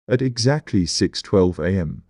At exactly 6:12 a.m.,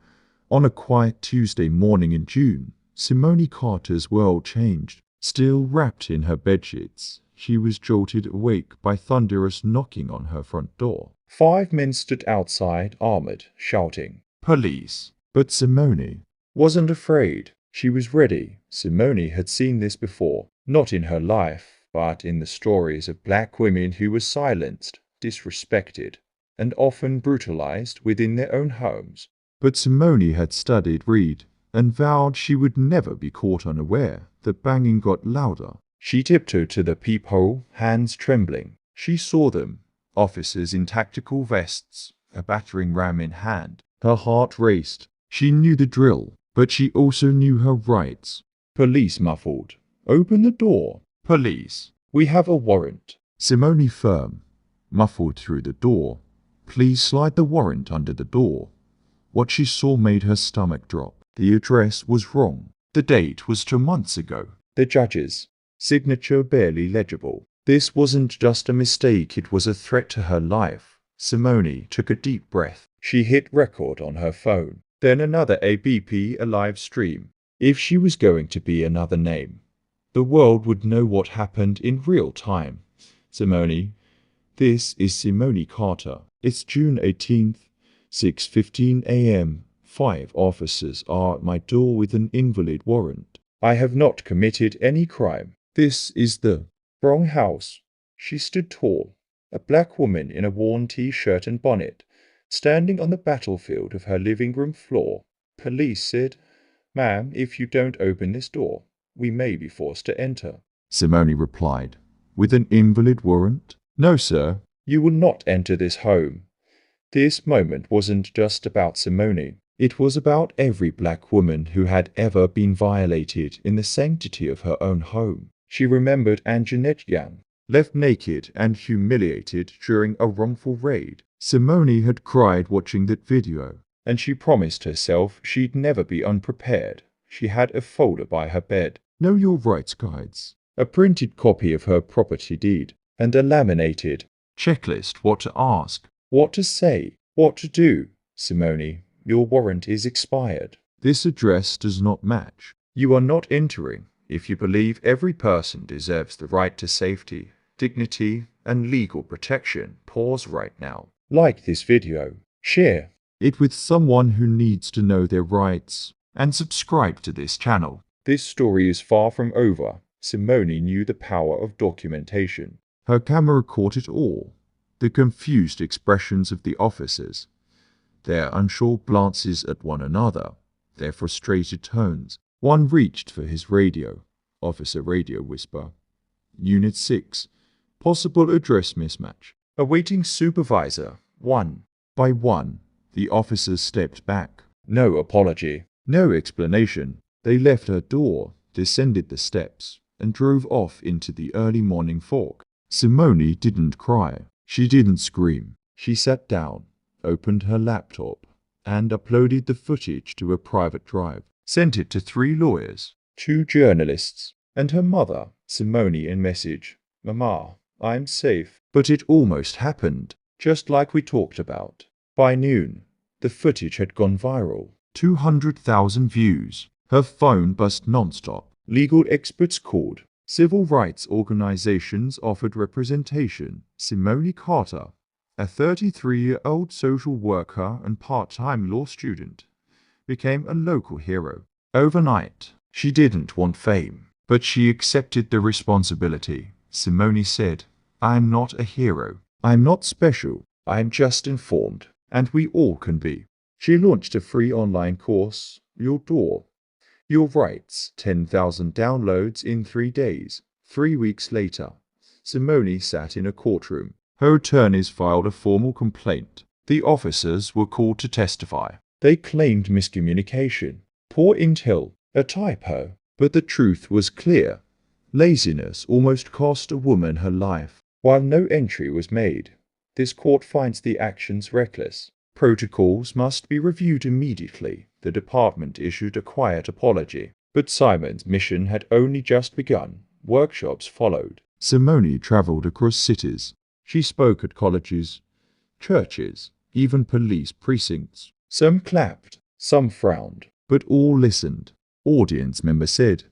on a quiet Tuesday morning in June, Simone Carter's world changed. Still wrapped in her bedsheets, she was jolted awake by thunderous knocking on her front door. 5 men stood outside, armored, shouting, "Police!" But Simone wasn't afraid. She was ready. Simone had seen this before, not in her life, but in the stories of black women who were silenced, disrespected, and often brutalized within their own homes. But Simone had studied Reed and vowed she would never be caught unaware. The banging got louder. She tiptoed to the peephole, hands trembling. She saw them, officers in tactical vests, a battering ram in hand. Her heart raced. She knew the drill, but she also knew her rights. Police muffled. "Open the door." "Police, we have a warrant." Simone firm, muffled through the door. "Please slide the warrant under the door." What she saw made her stomach drop. The address was wrong. The date was 2 months ago. The judge's signature barely legible. This wasn't just a mistake, it was a threat to her life. Simone took a deep breath. She hit record on her phone. Then another ABP, a live stream. If she was going to be another name, the world would know what happened in real time. Simone. This is Simone Carter. It's June 18th, 6:15 a.m. 5 officers are at my door with an invalid warrant. I have not committed any crime. This is the wrong house. She stood tall, a black woman in a worn t-shirt and bonnet, standing on the battlefield of her living room floor. Police said, "Ma'am, if you don't open this door, we may be forced to enter." Simone replied, "With an invalid warrant? No, sir. You will not enter this home." This moment wasn't just about Simone. It was about every black woman who had ever been violated in the sanctity of her own home. She remembered Anjanette Yang, left naked and humiliated during a wrongful raid. Simone had cried watching that video, and she promised herself she'd never be unprepared. She had a folder by her bed. Know Your Rights guides, a printed copy of her property deed, and a laminated checklist: what to ask, what to say, what to do. Simone, your warrant is expired. This address does not match. You are not entering. If you believe every person deserves the right to safety, dignity, and legal protection, pause right now. Like this video, share it with someone who needs to know their rights, and subscribe to this channel. This story is far from over. Simone knew the power of documentation. Her camera caught it all. The confused expressions of the officers, their unsure glances at one another, their frustrated tones. One reached for his radio. Officer radio whisper. Unit 6. Possible address mismatch. Awaiting supervisor. 1. By 1, the officers stepped back. No apology. No explanation. They left her door, descended the steps, and drove off into the early morning fog. Simone didn't cry. She didn't scream. She sat down, opened her laptop, and uploaded the footage to a private drive. Sent it to 3 lawyers, 2 journalists, and her mother. Simone in message. Mama, I'm safe. But it almost happened, just like we talked about. By noon, the footage had gone viral. 200,000 views. Her phone buzzed non-stop. Legal experts called. Civil rights organizations offered representation. Simone Carter, a 33-year-old social worker and part-time law student, became a local hero. Overnight, she didn't want fame, but she accepted the responsibility. Simone said, "I'm not a hero. I'm not special. I'm just informed. And we all can be." She launched a free online course, Your Door, Your Rights, 10,000 downloads in 3 days. 3 weeks later, Simone sat in a courtroom. Her attorneys filed a formal complaint. The officers were called to testify. They claimed miscommunication, poor intel, a typo. But the truth was clear. Laziness almost cost a woman her life. While no entry was made, this court finds the actions reckless. Protocols must be reviewed immediately. The department issued a quiet apology. But Simon's mission had only just begun. Workshops followed. Simone traveled across cities. She spoke at colleges, churches, even police precincts. Some clapped, some frowned, but all listened. Audience member said,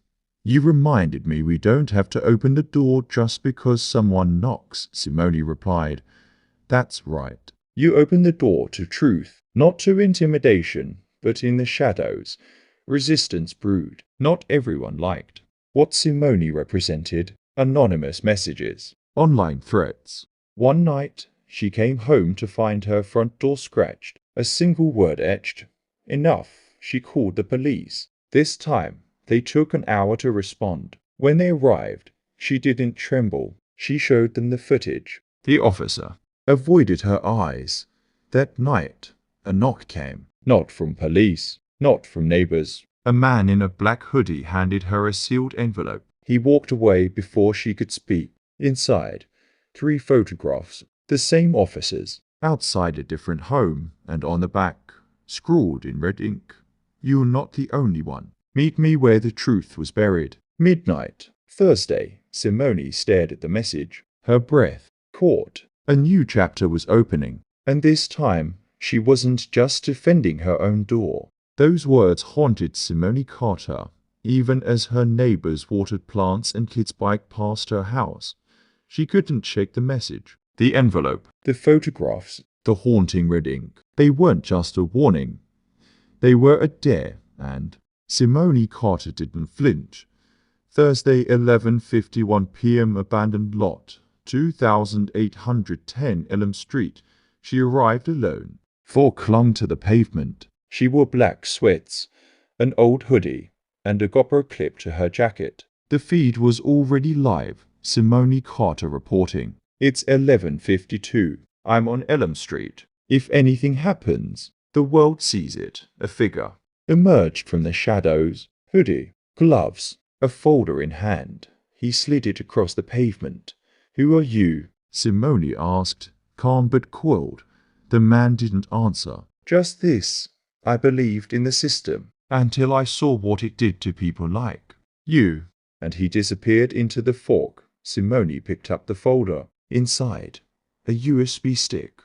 "You reminded me we don't have to open the door just because someone knocks," Simone replied. "That's right. You open the door to truth, not to intimidation, but in the shadows. Resistance brewed. Not everyone liked what Simone represented. Anonymous messages, online threats. One night, she came home to find her front door scratched, a single word etched. Enough, she called the police. This time, they took an hour to respond. When they arrived, she didn't tremble. She showed them the footage. The officer avoided her eyes. That night, a knock came. Not from police, not from neighbors. A man in a black hoodie handed her a sealed envelope. He walked away before she could speak. Inside, 3 photographs, the same officers, outside a different home, and on the back, scrawled in red ink, "You're not the only one. Meet me where the truth was buried." Midnight, Thursday. Simone stared at the message, her breath caught. A new chapter was opening, and this time, she wasn't just defending her own door. Those words haunted Simone Carter, even as her neighbors watered plants and kids biked past her house. She couldn't shake the message. The envelope, the photographs, the haunting red ink. They weren't just a warning. They were a dare, and Simone Carter didn't flinch. Thursday, 11:51 p.m. Abandoned lot, 2810 Elm Street. She arrived alone. 4 clung to the pavement. She wore black sweats, an old hoodie, and a GoPro clip to her jacket. The feed was already live. Simone Carter reporting. "It's 11:52. I'm on Elm Street. If anything happens, the world sees it." A figure emerged from the shadows. Hoodie, gloves, a folder in hand. He slid it across the pavement. "Who are you?" Simone asked, calm but coiled. The man didn't answer. "Just this. I believed in the system until I saw what it did to people like you." And he disappeared into the fog. Simone picked up the folder. Inside, a USB stick,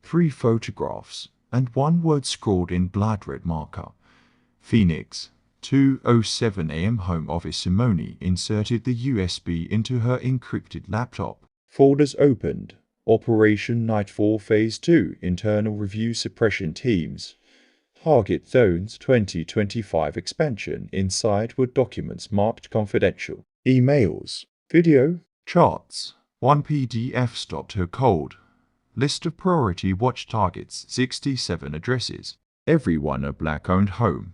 3 photographs, and 1 word scrawled in blood red marker. Phoenix, 2:07 a.m. Home office. Simone inserted the USB into her encrypted laptop. Folders opened. Operation Nightfall Phase 2 Internal Review Suppression Teams. Target Zones 2025 Expansion. Inside were documents marked confidential. Emails, video, charts. 1 PDF stopped her cold. List of priority watch targets, 67 addresses. Everyone a black-owned home.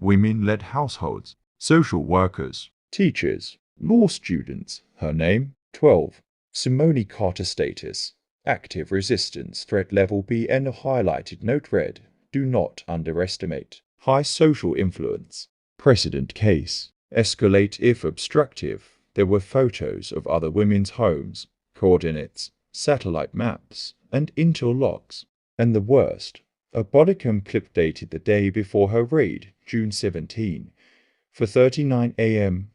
Women-led households. Social workers. Teachers. Law students. Her name, 12. Simone Carter status. Active resistance. Threat level B and a highlighted note read. Do not underestimate. High social influence. Precedent case. Escalate if obstructive. There were photos of other women's homes, coordinates, satellite maps, and interlocks. And the worst, a bodycam clip dated the day before her raid, June 17. 4:39 a.m.,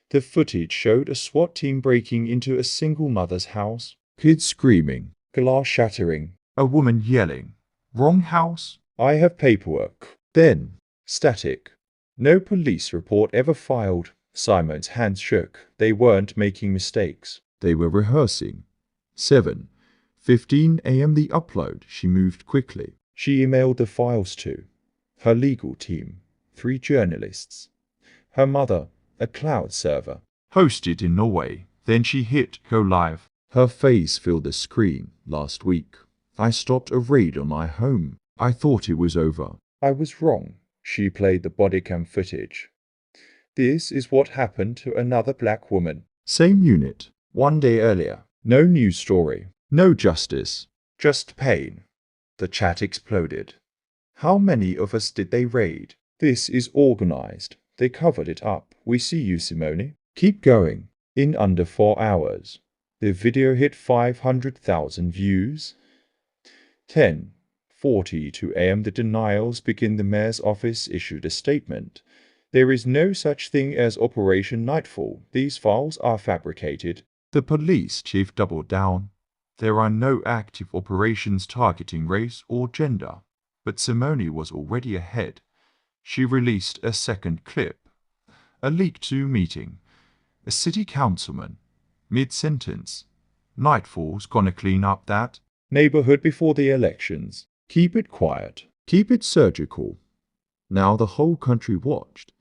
the footage showed a SWAT team breaking into a single mother's house. Kids screaming, glass shattering, a woman yelling, "Wrong house, I have paperwork." Then, static. No police report ever filed. Simon's hands shook. They weren't making mistakes. They were rehearsing. 7:15 a.m. The upload. She moved quickly. She emailed the files to her legal team, 3 journalists, her mother, a cloud server, hosted in Norway. Then she hit go live. Her face filled the screen. "Last week, I stopped a raid on my home. I thought it was over. I was wrong." She played the bodycam footage. "This is what happened to another black woman. Same unit. 1 day earlier. No news story. No justice. Just pain." The chat exploded. "How many of us did they raid? This is organized. They covered it up. We see you, Simone. Keep going." In under 4 hours, the video hit 500,000 views. 10:42 a.m. The denials begin. The mayor's office issued a statement. "There is no such thing as Operation Nightfall. These files are fabricated." The police chief doubled down. There are no active operations targeting race or gender, but Simone was already ahead. She released a second clip. A leak to meeting. A city councilman. Mid-sentence. Nightfall's gonna clean up that neighborhood before the elections. Keep it quiet. Keep it surgical. Now the whole country watched.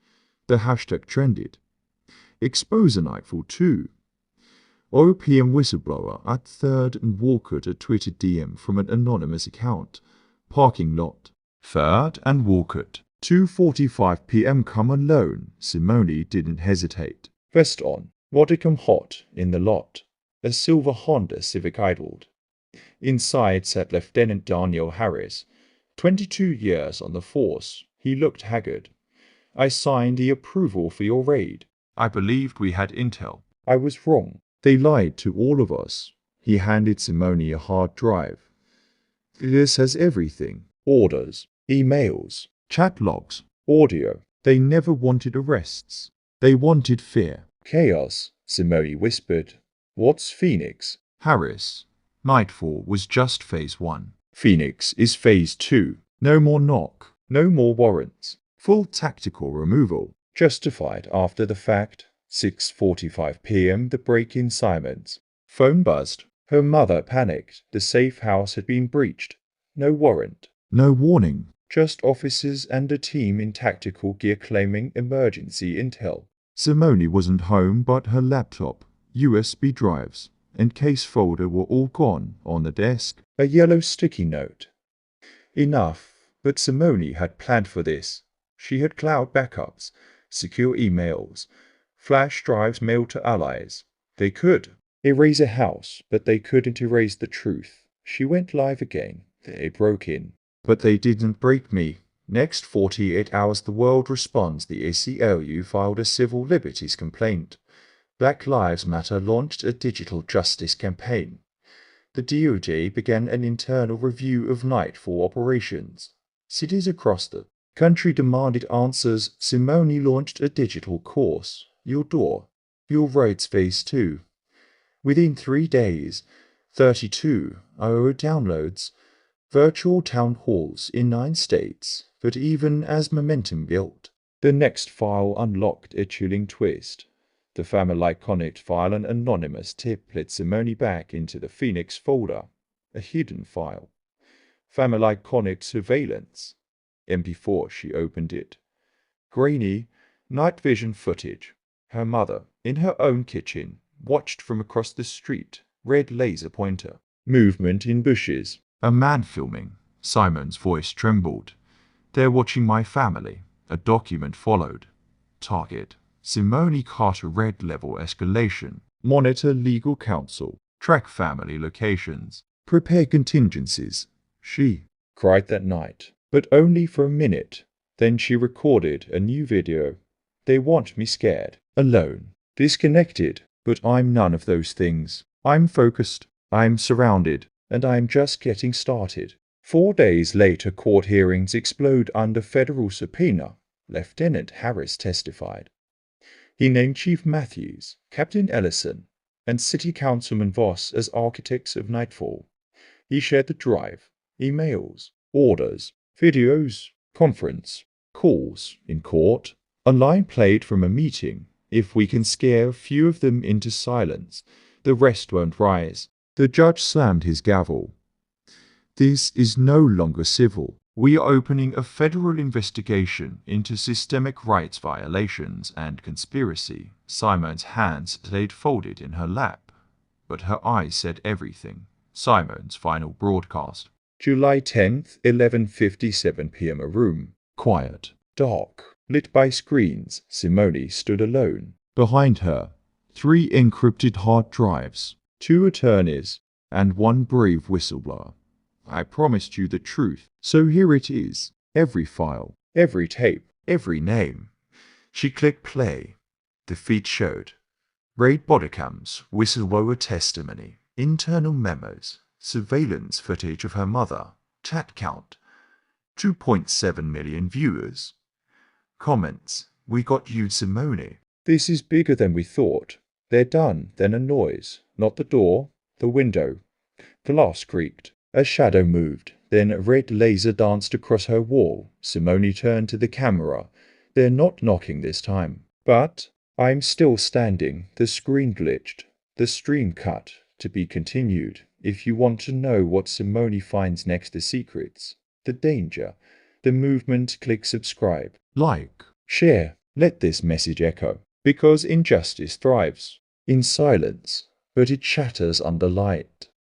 The hashtag trended. Expose a Nightfall too. OPM whistleblower at 3rd and Walcott a Twitter DM from an anonymous account. Parking lot. 3rd and Walcott. 2:45 p.m. Come alone. Simone didn't hesitate. Vest on. Modicum hot in the lot. A silver Honda Civic idled. Inside sat Lieutenant Daniel Harris. 22 years on the force. He looked haggard. I signed the approval for your raid. I believed we had intel. I was wrong. They lied to all of us. He handed Simone a hard drive. This has everything. Orders, emails, chat logs, audio. They never wanted arrests. They wanted fear. Chaos, Simone whispered. What's Phoenix? Harris. Nightfall was just phase 1. Phoenix is phase 2. No more knock. No more warrants. Full tactical removal. Justified after the fact. 6:45 p.m. The break-in Simons. Phone buzzed. Her mother panicked. The safe house had been breached. No warrant. No warning. Just officers and a team in tactical gear claiming emergency intel. Simone wasn't home, but her laptop, USB drives, and case folder were all gone on the desk. A yellow sticky note. Enough, but Simone had planned for this. She had cloud backups, secure emails, flash drives mailed to allies. They could erase a house, but they couldn't erase the truth. She went live again. They broke in. But they didn't break me. Next 48 hours the world responds. The ACLU filed a civil liberties complaint. Black Lives Matter launched a digital justice campaign. The DOJ began an internal review of Nightfall operations. Cities across the country demanded answers. Simone launched a digital course. Your door. Your rights phase 2. Within 3 days, 32 IO downloads. Virtual town halls in 9 states, but even as momentum built, the next file unlocked a chilling twist. The Family Connect file, an anonymous tip, led Simone back into the Phoenix folder, a hidden file. Family Connect surveillance. MP4, she opened it. Grainy, night vision footage. Her mother, in her own kitchen, watched from across the street, red laser pointer. Movement in bushes. A man filming. Simon's voice trembled. They're watching my family. A document followed. Target. Simone Carter. Red level escalation. Monitor legal counsel. Track family locations. Prepare contingencies. She cried that night, but only for a minute. Then she recorded a new video. They want me scared, alone, disconnected, but I'm none of those things. I'm focused. I'm surrounded. And I'm just getting started. 4 days later, court hearings explode under federal subpoena. Lieutenant Harris testified. He named Chief Matthews, Captain Ellison, and City Councilman Voss as architects of Nightfall. He shared the drive, emails, orders, videos, conference, calls in court. A line played from a meeting. If we can scare a few of them into silence, the rest won't rise. The judge slammed his gavel. This is no longer civil. We are opening a federal investigation into systemic rights violations and conspiracy. Simon's hands stayed folded in her lap, but her eyes said everything. Simon's final broadcast. July 10th, 11:57 p.m. A room. Quiet. Dark. Lit by screens. Simone stood alone. Behind her, 3 encrypted hard drives. 2 attorneys, and 1 brave whistleblower. I promised you the truth, so here it is. Every file, every tape, every name. She clicked play. The feed showed. Raid bodycams, whistleblower testimony, internal memos, surveillance footage of her mother, chat count, 2.7 million viewers. Comments, we got you, Simone. This is bigger than we thought. They're done, then a noise. Not the door, the window. Glass creaked. A shadow moved. Then a red laser danced across her wall. Simone turned to the camera. They're not knocking this time. But I'm still standing. The screen glitched. The stream cut. To be continued. If you want to know what Simone finds next, the secrets, the danger, the movement, click subscribe, like, share. Let this message echo. Because injustice thrives in silence, but it shatters under light.